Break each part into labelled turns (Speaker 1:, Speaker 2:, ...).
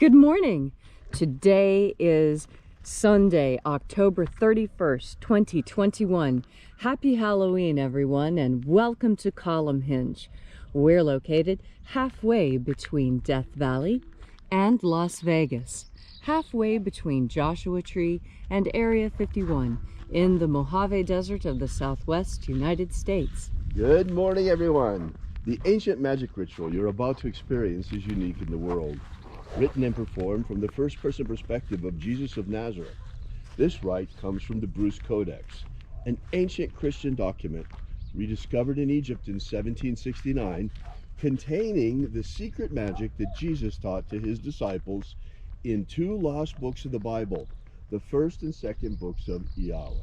Speaker 1: Good morning. Today is Sunday, October 31st, 2021. Happy Halloween, everyone, and welcome to Column Hinge. We're located halfway between Death Valley and Las Vegas, halfway between Joshua Tree and Area 51 in the Mojave Desert of the Southwest United States.
Speaker 2: Good morning, everyone. The ancient magic ritual you're about to experience is unique in the world. Written and performed from the first-person perspective of Jesus of Nazareth. This rite comes from the Bruce Codex, an ancient Christian document rediscovered in Egypt in 1769, containing the secret magic that Jesus taught to his disciples in two lost books of the Bible, the first and second books of Yahweh.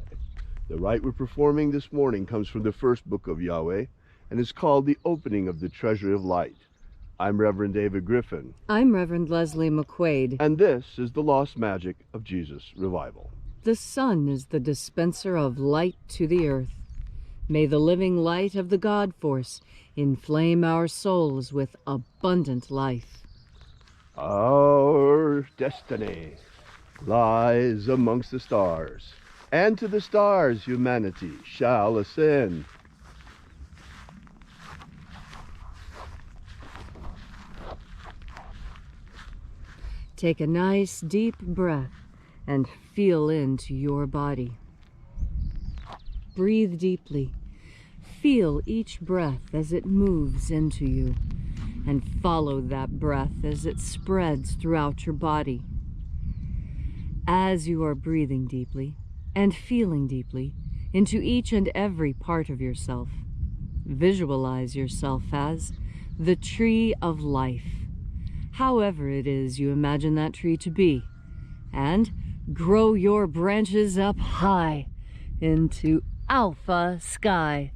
Speaker 2: The rite we're performing this morning comes from the first book of Yahweh and is called the Opening of the Treasury of Light. I'm Reverend David Griffin.
Speaker 1: I'm Reverend Leslie McQuade.
Speaker 2: And this is the Lost Magic of Jesus Revival.
Speaker 1: The sun is the dispenser of light to the earth. May the living light of the God Force inflame our souls with abundant life.
Speaker 2: Our destiny lies amongst the stars, and to the stars humanity shall ascend.
Speaker 1: Take a nice deep breath and feel into your body. Breathe deeply. Feel each breath as it moves into you, and follow that breath as it spreads throughout your body. As you are breathing deeply and feeling deeply into each and every part of yourself, visualize yourself as the tree of life, however it is you imagine that tree to be, and grow your branches up high into alpha sky.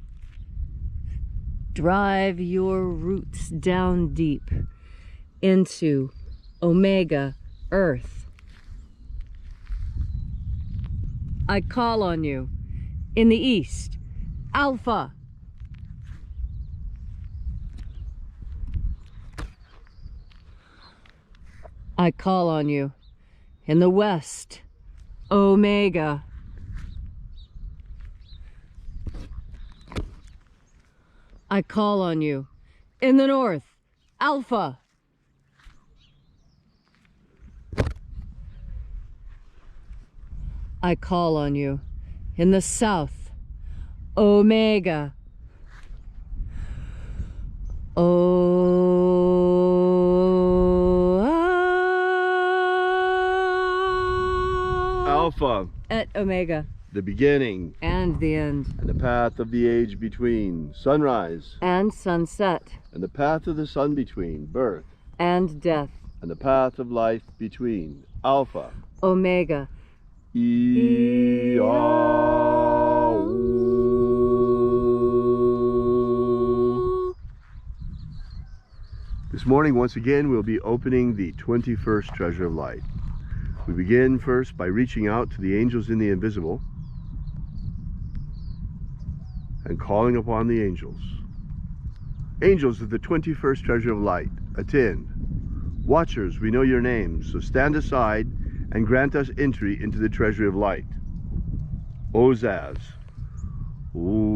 Speaker 1: Drive your roots down deep into omega earth. I call on you in the east, alpha. I call on you in the west, omega. I call on you in the north, alpha. I call on you in the south, omega.
Speaker 2: Alpha
Speaker 1: Et omega.
Speaker 2: The beginning
Speaker 1: And the end.
Speaker 2: and the path of the age between, sunrise
Speaker 1: And sunset.
Speaker 2: and the path of the sun between, birth
Speaker 1: And death.
Speaker 2: and the path of life between, Alpha.
Speaker 1: Omega.
Speaker 2: IAOE. This morning, once again, we'll be opening the 21st Treasure of Light. We begin first by reaching out to the angels in the invisible and calling upon the angels. Angels of the 21st Treasure of Light, attend. Watchers, we know your names, so stand aside and grant us entry into the Treasury of Light. Ozaz. Ozaz.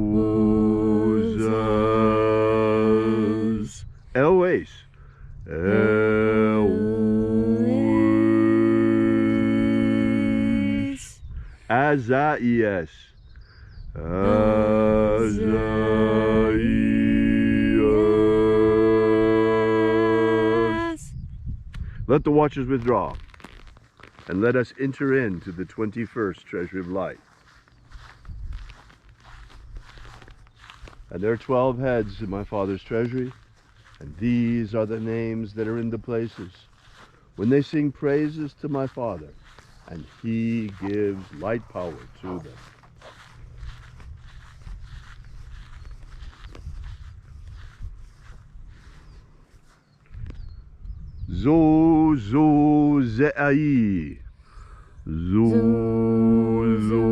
Speaker 2: Elwes. Elwes. Azaias. Azaias. Let the watchers withdraw, and let us enter into the 21st Treasury of Light. And there are 12 heads in my Father's treasury, and these are the names that are in the places when they sing praises to my Father, and he gives light power to them. Zo zo ze'ai. Zo zo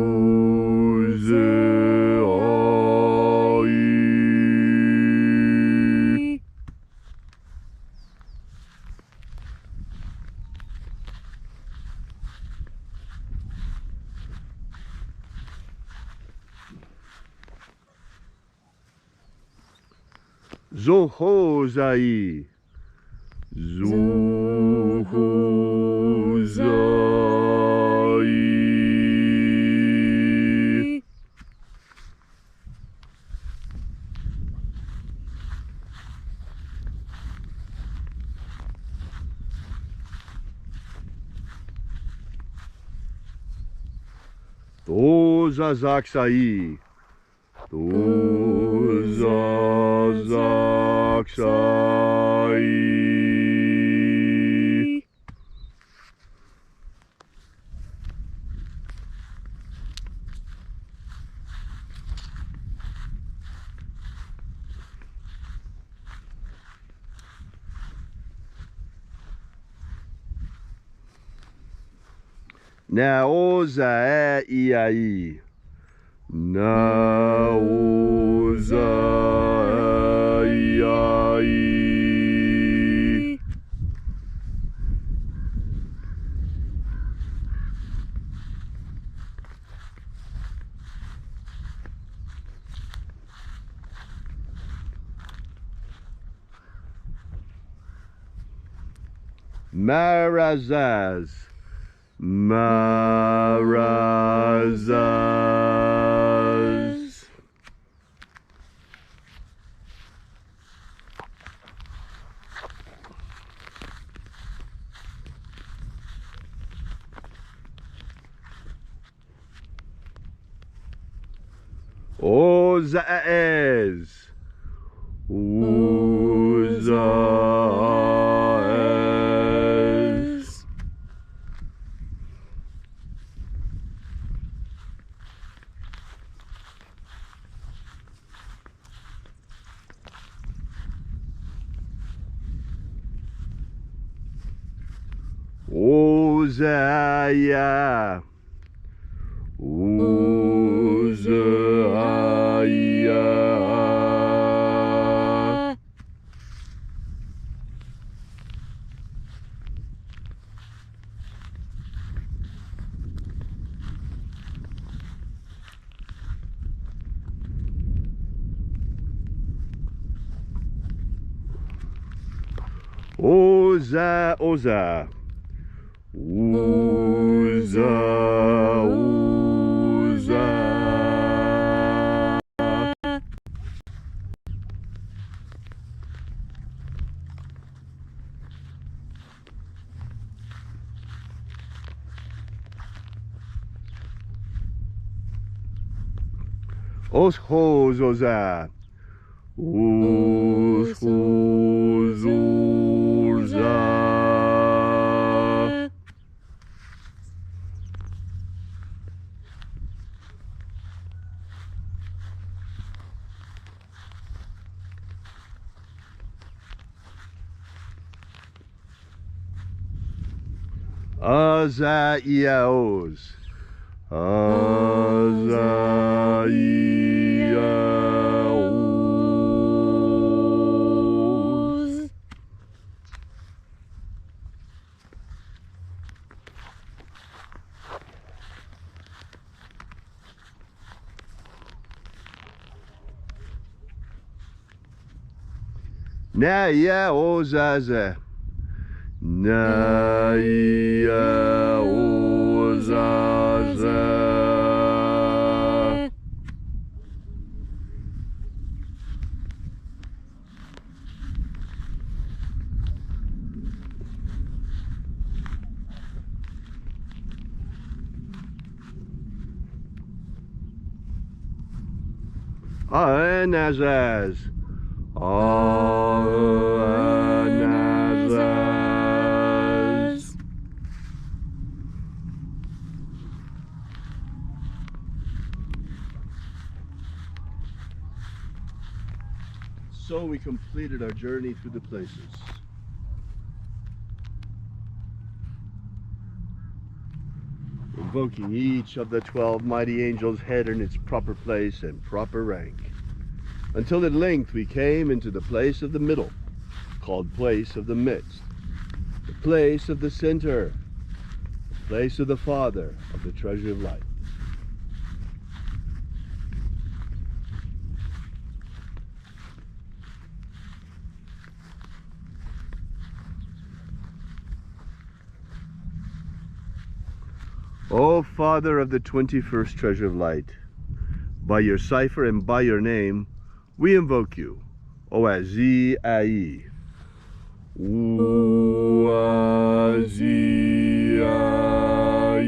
Speaker 2: ze'ai. Zohozai. Zohozai. Dozazaksai. Dozazaksai. Naoza I. Naoza I. Marazaz. Marazaz. Ozaez. Ozaez. Ozaya. Ozaya. Oza, Oza. Oza, Oza. Oshos, Oza. Oshos, Oza. Azaiaos. Azaiaos. Naiaozaza. Naiaozaza. Anazaz. Anazaz. So we completed our journey through the places. Invoking each of the 12 mighty angels' head in its proper place and proper rank, until at length we came into the place of the middle, called place of the midst, the place of the center, the place of the Father of the treasure of life. O Father of the 21st treasure of light, by your cipher and by your name, we invoke you. Oazi Ai. Oazi Ai.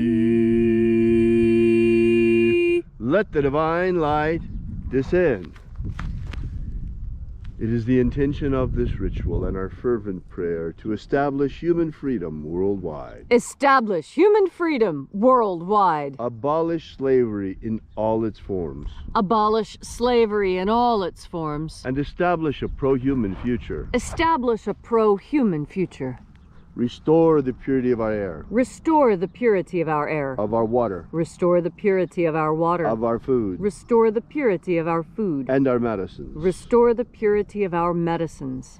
Speaker 2: Let the divine light descend. It is the intention of this ritual and our fervent prayer to establish human freedom worldwide.
Speaker 1: Establish human freedom worldwide.
Speaker 2: Abolish slavery in all its forms.
Speaker 1: Abolish slavery in all its forms.
Speaker 2: And establish a pro-human future.
Speaker 1: Establish a pro-human future.
Speaker 2: Restore the purity of our air.
Speaker 1: Restore the purity of our air.
Speaker 2: Of our water.
Speaker 1: Restore the purity of our water.
Speaker 2: Of our food.
Speaker 1: Restore the purity of our food.
Speaker 2: And our medicines.
Speaker 1: Restore the purity of our medicines.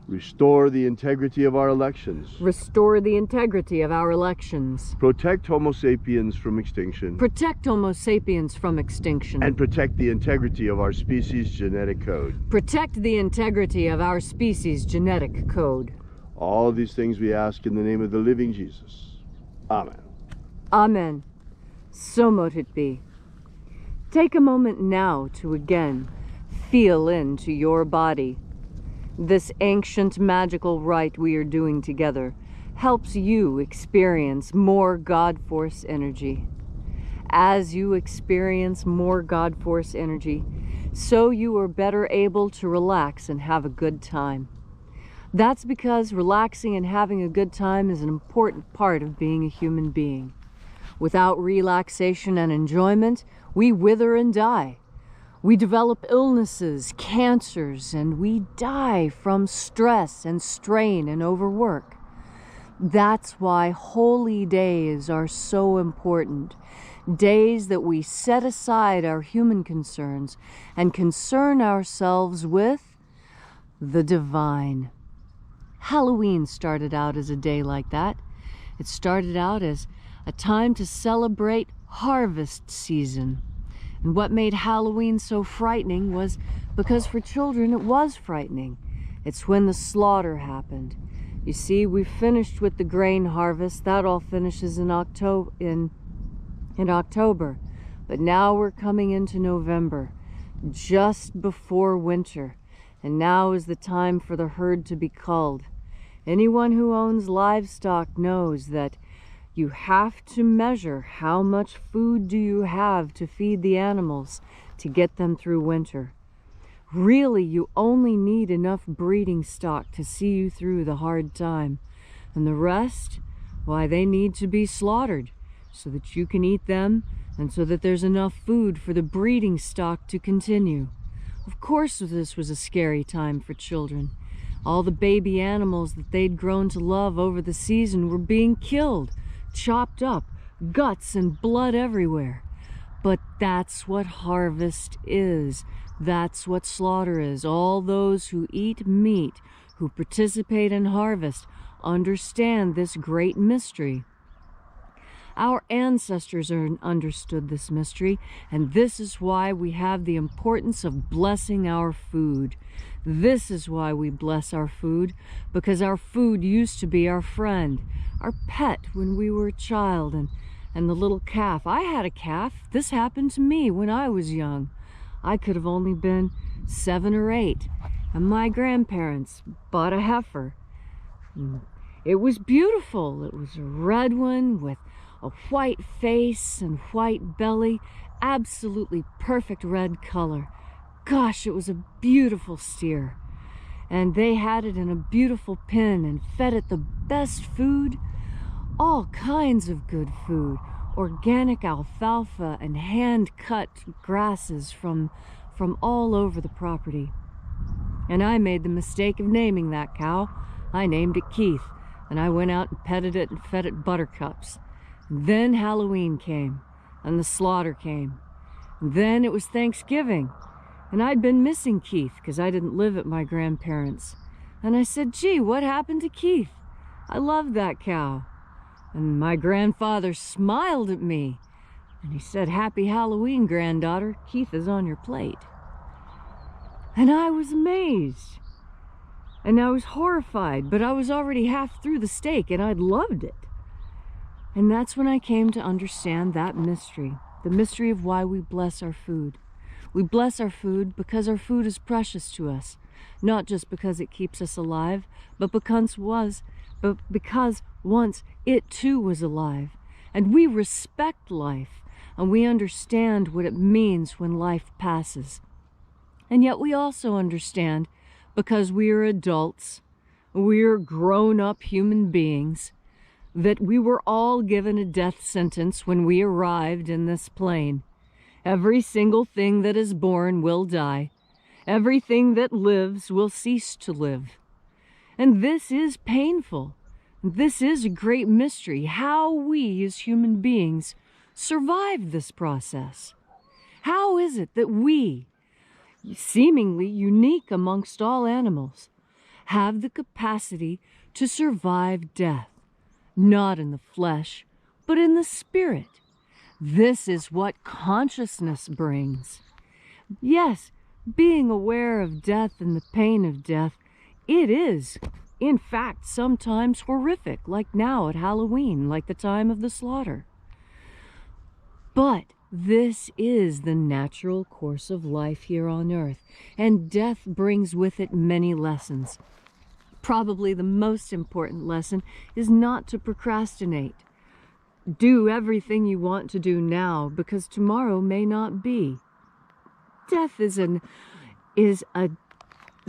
Speaker 2: Restore the integrity of our elections.
Speaker 1: Restore the integrity of our elections.
Speaker 2: Protect Homo sapiens from extinction.
Speaker 1: Protect Homo sapiens from extinction.
Speaker 2: And protect the integrity of our species' genetic code.
Speaker 1: Protect the integrity of our species' genetic code.
Speaker 2: All these things we ask in the name of the living Jesus. Amen.
Speaker 1: Amen. So mote it be. Take a moment now to again feel into your body. This ancient magical rite we are doing together helps you experience more God Force energy. As you experience more God Force energy, so you are better able to relax and have a good time. That's because relaxing and having a good time is an important part of being a human being. Without relaxation and enjoyment, we wither and die. We develop illnesses, cancers, and we die from stress and strain and overwork. That's why holy days are so important. Days that we set aside our human concerns and concern ourselves with the divine. Halloween started out as a day like that. It started out as a time to celebrate harvest season. And what made Halloween so frightening was because for children it was frightening. It's when the slaughter happened. You see, we finished with the grain harvest. That all finishes in October. But now we're coming into November, just before winter. And now is the time for the herd to be culled. Anyone who owns livestock knows that you have to measure how much food do you have to feed the animals to get them through winter. Really, you only need enough breeding stock to see you through the hard time. And the rest, why, they need to be slaughtered so that you can eat them and so that there's enough food for the breeding stock to continue. Of course, this was a scary time for children. All the baby animals that they'd grown to love over the season were being killed, chopped up, guts and blood everywhere. But that's what harvest is. That's what slaughter is. All those who eat meat, who participate in harvest, understand this great mystery. Our ancestors understood this mystery, and this is why we have the importance of blessing our food. This is why we bless our food, because our food used to be our friend, our pet when we were a child, and the little calf. I had a calf. This happened to me when I was young. I could have only been 7 or 8, and my grandparents bought a heifer. It was beautiful. It was a red one with a white face and white belly, absolutely perfect red color. Gosh, it was a beautiful steer. And they had it in a beautiful pen and fed it the best food, all kinds of good food, organic alfalfa and hand-cut grasses from all over the property. And I made the mistake of naming that cow. I named it Keith, and I went out and petted it and fed it buttercups. Then Halloween came, and the slaughter came. And then it was Thanksgiving, and I'd been missing Keith because I didn't live at my grandparents'. And I said, gee, what happened to Keith? I loved that cow. And my grandfather smiled at me, and he said, Happy Halloween, granddaughter. Keith is on your plate. And I was amazed, and I was horrified, but I was already half through the steak, and I'd loved it. And that's when I came to understand that mystery, the mystery of why we bless our food. We bless our food because our food is precious to us, not just because it keeps us alive, but because once it too was alive. And we respect life, and we understand what it means when life passes. And yet we also understand, because we are adults, we're grown-up human beings, that we were all given a death sentence when we arrived in this plane. Every single thing that is born will die. Everything that lives will cease to live. And this is painful. This is a great mystery, how we as human beings survive this process. How is it that we, seemingly unique amongst all animals, have the capacity to survive death, not in the flesh, but in the spirit? This is what consciousness brings. Yes, being aware of death and the pain of death, it is, in fact, sometimes horrific, like now at Halloween, like the time of the slaughter. But this is the natural course of life here on earth, and death brings with it many lessons. Probably the most important lesson is not to procrastinate. Do everything you want to do now, because tomorrow may not be. Death is a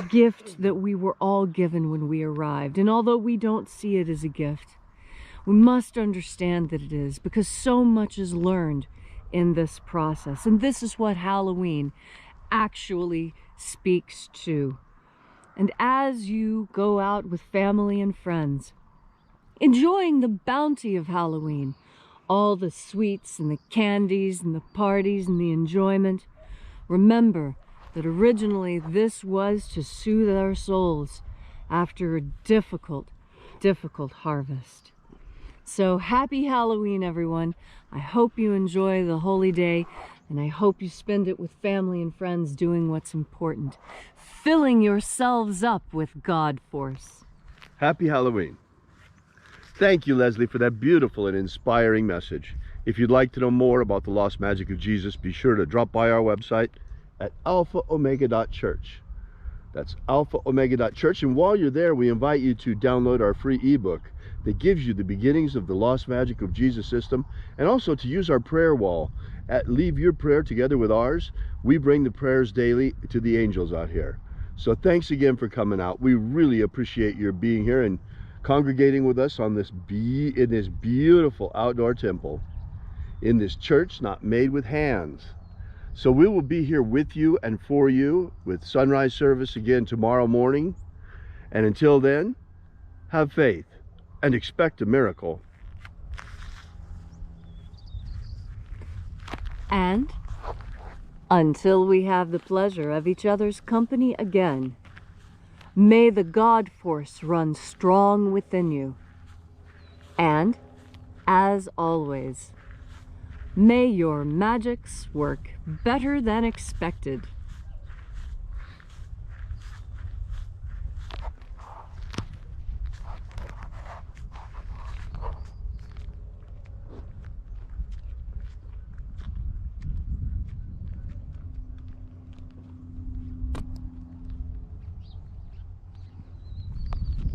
Speaker 1: gift that we were all given when we arrived, and although we don't see it as a gift, we must understand that it is, because so much is learned in this process. And this is what Halloween actually speaks to. And as you go out with family and friends, enjoying the bounty of Halloween, all the sweets and the candies and the parties and the enjoyment, remember that originally this was to soothe our souls after a difficult, difficult harvest. So happy Halloween, everyone. I hope you enjoy the holy day, and I hope you spend it with family and friends doing what's important, filling yourselves up with God force.
Speaker 2: Happy Halloween. Thank you, Leslie, for that beautiful and inspiring message. If you'd like to know more about the lost magic of Jesus, be sure to drop by our website at alphaomega.church. That's alphaomega.church. And while you're there, we invite you to download our free ebook that gives you the beginnings of the lost magic of Jesus system, and also to use our prayer wall. Leave your prayer together with ours. We bring the prayers daily to the angels out here. So thanks again for coming out. We really appreciate your being here and congregating with us on in this beautiful outdoor temple, in this church not made with hands. So we will be here with you and for you with sunrise service again tomorrow morning. And until then, have faith and expect a miracle.
Speaker 1: And until we have the pleasure of each other's company again, may the God force run strong within you. And, as always, may your magics work better than expected.